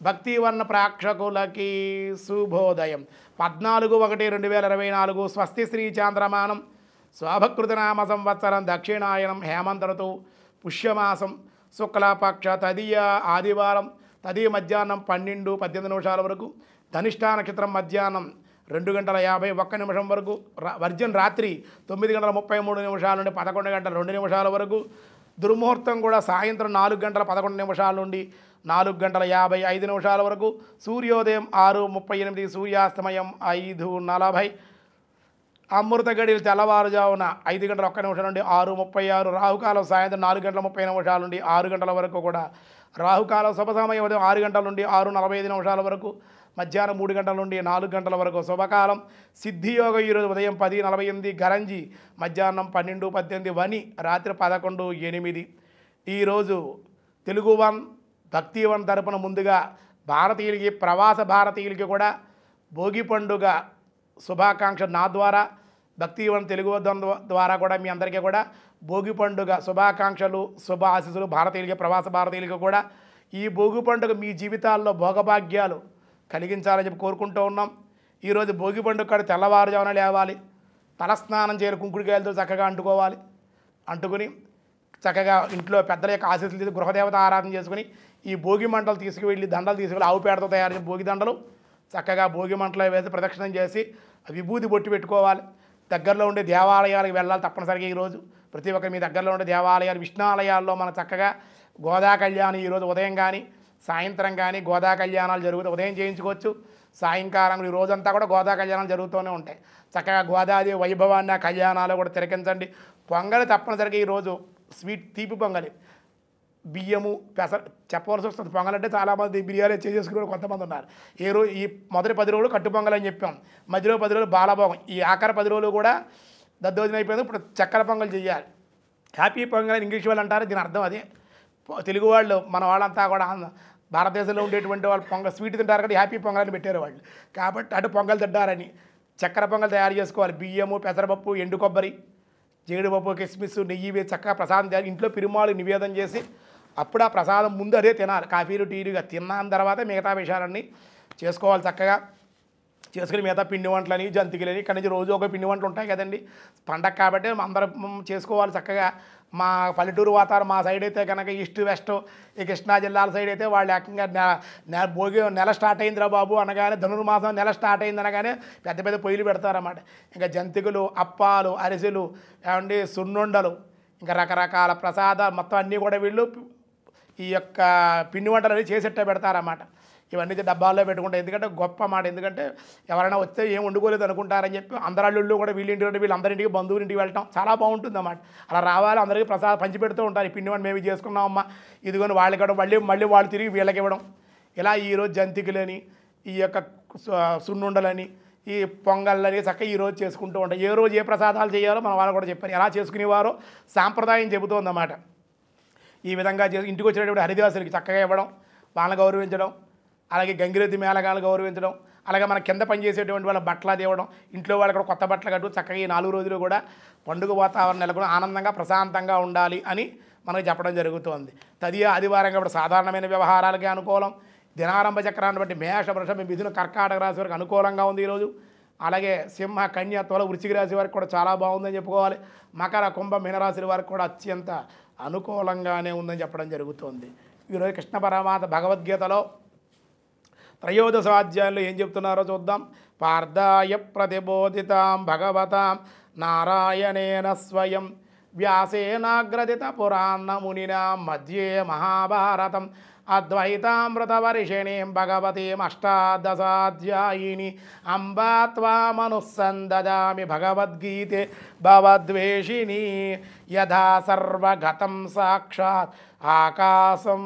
భక్తివర్ణ ప్రేక్షకులకి శుభోదయం. 14/1/2024 స్వస్తి శ్రీ చాంద్రమానం స్వాభకృతనామ సంవత్సరం దక్షిణాయనం హేమంత ఋతువు పుష్యమాసం శుక్లపక్ష తదియ ఆదివారం తదియ మధ్యాహ్నం 12:18 వరకు, ధనిష్టా నక్షత్రం మధ్యాహ్నం 2:51 వరకు, వర్జన్ రాత్రి 9:33 నుండి 11:02 వరకు, దుర్ముహూర్తం కూడా సాయంత్రం 4:11 నుండి 4:55 వరకు, సూర్యోదయం 6:38, సూర్యాస్తమయం 5:40, అమృత గడియలు తెల్లవారుజామున 5:01 నుండి 6:36, రాహుకాలం సాయంత్రం 4:30 నుండి 6 గంటల వరకు కూడా, రాహుకాలం శుభ సమయం ఉదయం 6 గంటల నుండి 6:45 వరకు, మధ్యాహ్నం 3 గంటల నుండి 4 గంటల వరకు శుభకాలం. సిద్ధియోగం ఈరోజు ఉదయం 10:48, గరంజి మధ్యాహ్నం 12:18, వని రాత్రి 11:08. ఈరోజు తెలుగు వన్ భక్తి వన్ తరపున ముందుగా భారతీయులకి, ప్రవాస భారతీయులకి కూడా భోగి పండుగ శుభాకాంక్ష నా ద్వారా, భక్తి వన్ తెలుగు ద్వారా కూడా మీ అందరికీ కూడా భోగి పండుగ శుభాకాంక్షలు, శుభ ఆశీస్సులు. భారతీయులకి, ప్రవాస భారతీయులకి కూడా ఈ భోగి పండుగ మీ జీవితాల్లో భోగభాగ్యాలు కలిగించాలని చెప్పి కోరుకుంటూ ఉన్నాం. ఈరోజు భోగి పండుగ కాడ తెల్లవారుజామున లేవాలి, తలస్నానం చేయాలి, కుంకుడుకాయలతో చక్కగా అంటుకుని చక్కగా ఇంట్లో పెద్దల యొక్క ఆశీస్సులు తీసి గృహదేవత ఆరాధన చేసుకుని ఈ భోగి మంటలు తీసుకువెళ్ళి దండలు తీసుకువెళ్ళి ఆవు పేడతో తయారు చేసిన భోగి దండలు చక్కగా భోగి మంటలో వేసి ప్రదక్షిణం చేసి విభూతి బొట్టు పెట్టుకోవాలి. దగ్గరలో ఉండే దేవాలయాలకు వెళ్ళాలి తప్పనిసరిగా. ఈరోజు ప్రతి ఒక్కరు మీ దగ్గరలో ఉండే దేవాలయాలు, విష్ణాలయాల్లో మనం చక్కగా గోదా కళ్యాణం ఈరోజు ఉదయం కానీ సాయంత్రం కానీ గోదా కళ్యాణాలు జరుగుతాయి. ఉదయం చేయించుకోవచ్చు, సాయంకాలం ఈ రోజంతా కూడా గోదా కళ్యాణాలు జరుగుతూనే ఉంటాయి. చక్కగా గోదాదేవి వైభవాన్ని ఆ కళ్యాణాలు కూడా తిలకించండి. పొంగలి తప్పనిసరిగా ఈరోజు స్వీట్ తీపి పొంగలి, బియ్యము పెసర చెప్పవలసి వస్తుంది. పొంగల్ అంటే చాలామంది బిర్యానీ చేసుకుని కొంతమంది ఉన్నారు. ఈ మొదటి 10 రోజులు కట్టు పొంగల్ అని చెప్పాం, మధ్యలో 10 రోజులు బాలభోగం, ఈ ఆఖరి 10 రోజులు కూడా దద్దోజనం అయిపోయింది. ఇప్పుడు చక్కెర పొంగల్ చేయాలి. హ్యాపీ పొంగల్ అని ఇంగ్లీష్ వాళ్ళు అంటారు, దీని అర్థం అదే. తెలుగు వాళ్ళు మన వాళ్ళంతా కూడా భారతదేశంలో ఉండేటువంటి వాళ్ళు స్వీట్ తింటారు కాబట్టి హ్యాపీ పొంగల్ అని పెట్టారు వాళ్ళు. కాబట్టి అటు పొంగల్ తింటారని చక్కెర పొంగల్ తయారు చేసుకోవాలి. బియ్యము, పెసరపప్పు, ఎండు కొబ్బరి, జీడిపప్పు, కిస్మిస్, నెయ్యి వేసి చక్కగా ప్రసాదం తయారు ఇంట్లో పిరుమాలు నివేదన చేసి అప్పుడు ఆ ప్రసాదం ముందు అదే తినాలి. కాఫీలు టీలుగా తిన్నాన తర్వాత మిగతా విషయాలన్నీ చేసుకోవాలి. చక్కగా చేసుకుని మిగతా పిండి వంటలని, జంతికలని ఇక్కడి నుంచి రోజు ఒక పిండి వంటలు ఉంటాయి కదండి. పండగ కాబట్టి అందరం చేసుకోవాలి చక్కగా. మా పల్లెటూరు వాతావరణం మా సైడ్ అయితే కనుక ఈస్ట్ వెస్ట్, ఈ కృష్ణా జిల్లాల సైడ్ అయితే వాళ్ళు ఏకంగా భోగి నెల స్టార్ట్ అయిందిరా బాబు అనగానే, ధనుర్మాసం నెల స్టార్ట్ అయింది అనగానే పెద్ద పెద్ద పొయ్యిలు పెడతారన్నమాట. ఇంకా జంతికలు, అప్పాలు, అరిసెలు, ఏమండి సున్నుండలు, ఇంకా రకరకాల ప్రసాదాలు మొత్తం అన్నీ కూడా వీళ్ళు ఈ యొక్క పిండి వంటలు అనేవి చేసేట్టే పెడతారన్నమాట. ఇవన్నీ డబ్బాల్లో పెట్టుకుంటారు. ఎందుకంటే గొప్ప మాట, ఎందుకంటే ఎవరైనా వస్తే ఏం వండుకోలేదు అనుకుంటారని చెప్పి అందరాళ్ళు కూడా వీళ్ళింటి వీళ్ళందరింటికి బంధువులింటికి వెళ్ళటం చాలా బాగుంటుంది అన్నమాట. అలా రావాలి, అందరికీ ప్రసాదం పంచిపెడుతూ ఉంటారు. ఈ పిండి వంట మేము చేసుకున్నామమ్మా ఇదిగోని వాళ్ళకి ఇవ్వడం, మళ్ళీ వాళ్ళు తిరిగి వీళ్ళకి ఇవ్వడం. ఇలా ఈరోజు జంతికలని, ఈ యొక్క సున్నుండలని, ఈ పొంగళ్ళని చక్కగా ఈరోజు చేసుకుంటూ ఉంటాం. ఏ రోజు ఏ ప్రసాదాలు చేయాలో మన వాళ్ళు కూడా చెప్పారు. ఎలా చేసుకునేవారో సాంప్రదాయం చెబుతోందన్నమాట. ఈ విధంగా ఇంటికి వచ్చినటువంటి హరిదాసులకి చక్కగా ఇవ్వడం, వాళ్ళని గౌరవించడం, అలాగే గంగిరెద్ది మేళగాలు గౌరవించడం, అలాగే మన కింద పనిచేసేటువంటి వాళ్ళ బట్టలు తేవడం, ఇంట్లో వాళ్ళకి కూడా కొత్త బట్టలు కట్టు చక్కగా ఈ 4 రోజులు కూడా పండుగ వాతావరణం నెలకొని ఆనందంగా ప్రశాంతంగా ఉండాలి అని మనకు చెప్పడం జరుగుతుంది. తదియ ఆదివారం కాబట్టి సాధారణమైన వ్యవహారాలకి అనుకూలం. దినారంభ చక్రాన్ని బట్టి మేష, వృషభ, మిథున, కర్కాటక రాశి వారికి అనుకూలంగా ఉంది ఈరోజు. అలాగే సింహ, కన్య, తుల, వృశ్చిక రాశి వారికి కూడా చాలా బాగుందని చెప్పుకోవాలి. మకర, కుంభ, మీనరాశి వారికి కూడా అత్యంత అనుకూలంగానే ఉందని చెప్పడం జరుగుతుంది. ఈరోజు కృష్ణ పరమాత్మ భగవద్గీతలో 13వ అధ్యాయంలో ఏం చెప్తున్నారో చూద్దాం. పార్థాయ ప్రతిబోధితాం భగవతాం నారాయణేన స్వయం వ్యాసేనాగ్రదిత పురాణ మునినా మధ్యే మహాభారతం అద్వైతామృతవర్షిణీం భగవతీం అష్టాదశాధ్యాయిని అంబా త్వామనుసందదామి భగవద్గీతే భవద్వేషిణి యథా సర్వగతం సాక్షాత్ ఆకాశం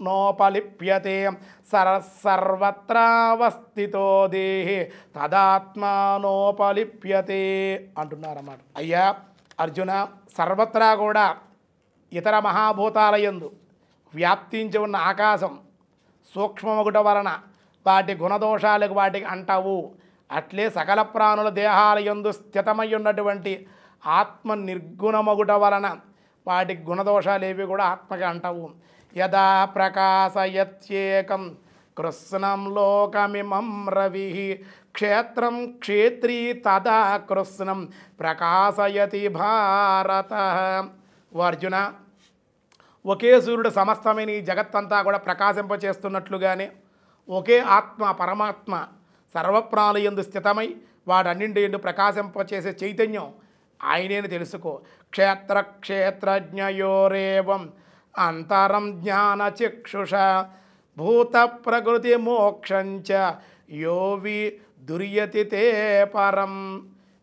నోపలిప్యతే సర్వత్రావస్థితో దేహే తదాత్మానోపలిప్యతే అంటున్నారన్నమాట. అయ్యా అర్జున, సర్వత్రా కూడా ఇతర మహాభూతాలయందు వ్యాప్తించి ఉన్న ఆకాశం సూక్ష్మమగుట వలన వాటి గుణదోషాలకు వాటికి అంటవు. అట్లే సకల ప్రాణుల దేహాలయందు స్థితమై ఉన్నటువంటి ఆత్మ నిర్గుణమగుట వలన వాటి గుణదోషాలు ఏవి కూడా ఆత్మకి అంటవు. యదా ప్రకాశయత్యేకం కృత్స్నం లోకమిమం రవి క్షేత్రం క్షేత్రీ తదా కృత్స్నం ప్రకాశయతి భారత. ఓ అర్జున, ఒకే సూర్యుడు సమస్తమైన ఈ జగత్తంతా కూడా ప్రకాశింపచేస్తున్నట్లుగానే ఒకే ఆత్మ పరమాత్మ సర్వప్రాణుల యందు స్థితమై వాడన్నింటి యందు ప్రకాశింపచేసే చైతన్యం ఆయనేని తెలుసుకో. క్షేత్ర క్షేత్రజ్ఞయోరేవం అంతరం జ్ఞానచక్షుష భూత ప్రకృతి మోక్షంచ యోవి దుర్యతి తే పరం.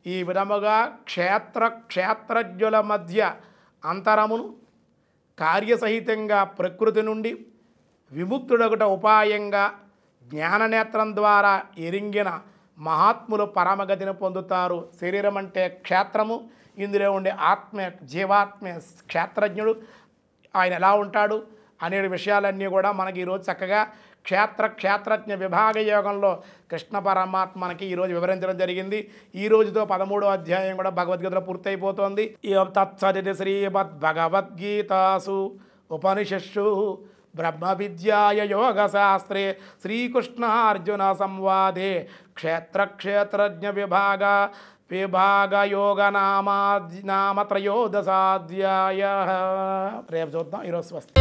ఈ విధముగా క్షేత్ర క్షేత్రజ్ఞుల మధ్య అంతరమును కార్యసహితంగా ప్రకృతి నుండి విముక్తుడొకట ఉపాయంగా జ్ఞాననేత్రం ద్వారా ఎరింగిన మహాత్ములు పరమగతిని పొందుతారు. శరీరం అంటే క్షేత్రము, ఇందులో ఉండే ఆత్మ జీవాత్మ క్షేత్రజ్ఞుడు. ఆయన ఎలా ఉంటాడు అనే విషయాలన్నీ కూడా మనకి ఈరోజు చక్కగా క్షేత్రజ్ఞ విభాగ యోగంలో కృష్ణ పరమాత్మ మనకి ఈరోజు వివరించడం జరిగింది. ఈ రోజుతో 13వ అధ్యాయం కూడా భగవద్గీతలో పూర్తయిపోతుంది. తత్సదితి శ్రీమద్భగవద్గీతాసు ఉపనిషత్సు బ్రహ్మ విద్యాయ యోగశాస్త్రే శ్రీకృష్ణార్జున సంవాదే క్షేత్రజ్ఞ విభాగయోగ నామ త్రయోదశాధ్యాయ. రేపు చూద్దాం. ఈరోజు స్వస్తి.